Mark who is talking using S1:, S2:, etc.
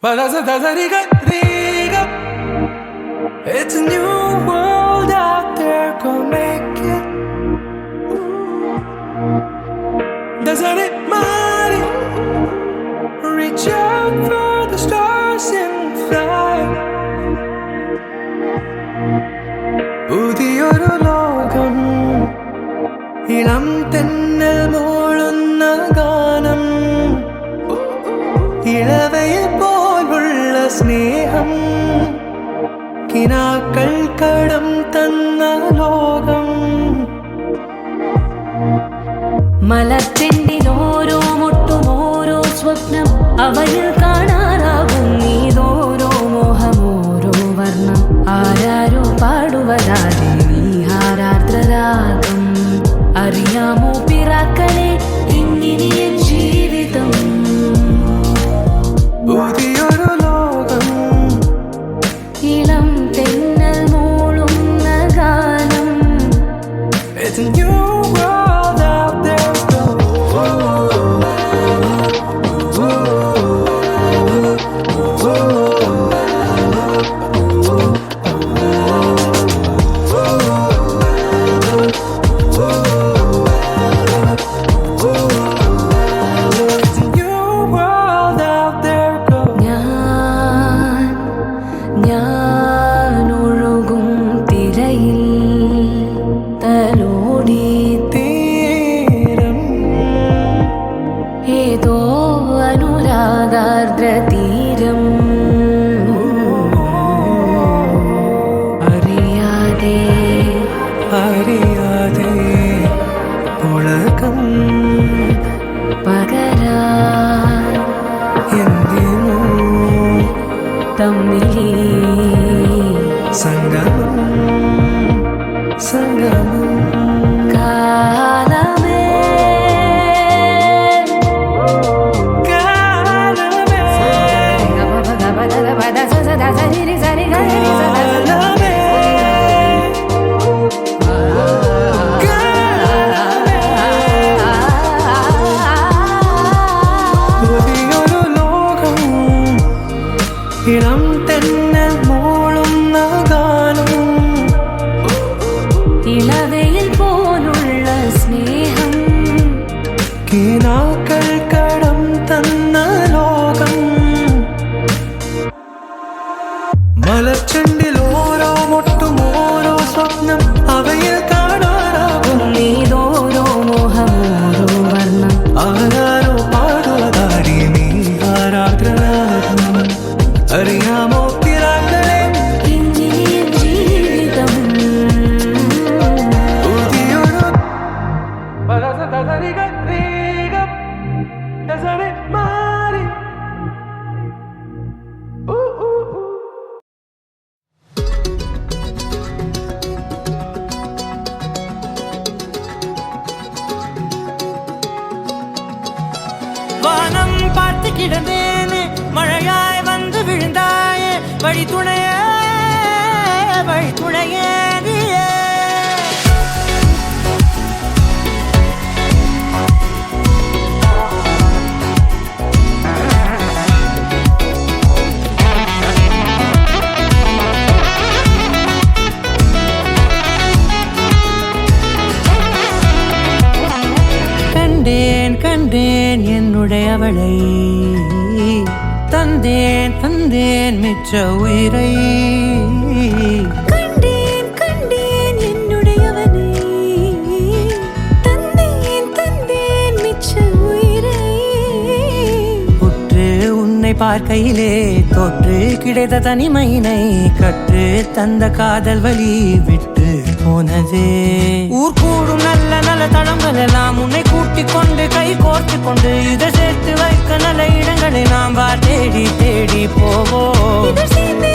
S1: It's a new world out there, go make it. Doesn't it matter? Reach out for the stars and fly. പുതിയൊരു ലോകം ഇളം തെന്നൽ മൂളുന്ന ഗാനം ഇളവയിൽ പോലുള്ള സ്നേഹം കിനാക്കൾ കടം തന്ന ലോകം
S2: മലച്ചെണ്ടിലോരോ മുട്ടും ഓരോ സ്വപ്നം അവയിൽ കാണാറാകും നീതോരോ മോഹമോരോ വർണ്ണം ആരാരോ പാടുവരാതെ നീഹാരാർദ്രരാഗം അറിയാമോ പിറാക്കളെ ഇങ്ങനെ ജീവിതം
S1: പുതിയൊരു ലോകം
S2: ഇളം തെന്നൽ മൂളുന്ന ഗാനം
S1: It's a new world out there, go. It's a new world out there, go.
S2: ഞാൻ ഒഴുകും തിരയിൽ തലോടി
S1: തീരം
S2: ഏതോ അനുരാഗാർദ്ര തീരം അറിയാതെ
S1: അറിയാതെ പുളകം
S2: പകരാൻ
S1: എന്തിനു
S2: തമ്മിലേ
S1: സംഗമം സംഗമം
S2: കാലമേ
S1: കാലമേ കാലമേ പുതിയൊരു ലോകം ഇളം തെന്നൽ മൂളുന്ന ഗാനം
S2: ഇളവയിൽ പോലുള്ള സ്നേഹം
S1: കിനാക്കൾ കടം തന്ന ലോകം മലച്ചെണ്ടിൽ ഓരോ മുട്ടും ഓരോ സ്വപ്നം അവയിൽ കാണാറാകും
S2: നീതോരോ മോഹമോരോ വർണ്ണം
S1: ആരാരോ പാടുവതാടി നീ ആരാഗ്രനാകും അറിയാമോ പിറാക്കളെ
S2: ഇങ്ങനെ ജീവിതം
S1: പുതിയൊരു
S3: வானம் பார்த்து கிடந்தேனே மழையாய் வந்து விழுந்தாயே வழி துணையே நீயே கண்டேன் கண்டேன் என்னுடையவளை தந்தேன் தந்தேன் மிச்ச உயிரை
S2: കണ്ടേൻ കണ്ടേൻ എന്നുടയവനെ തന്നേൻ തന്നേൻ മിച്ച ഉയിരേ
S3: உற்று உன்னை பார்க்கையிலே தொற்று கிடைத்த தனிமையினை கற்று தந்த காதல் வழி விட்டு போனதே ஊர் கூடும் நல்ல நல்ல தளங்கள் எல்லாம் உன்னை கூட்டிக் கொண்டு கை கோர்த்து கொண்டு இதை சேர்த்து வைக்க நல்ல இடங்களை நாம் வா தேடி தேடி போவோம்
S2: இதழ் சேர்ந்து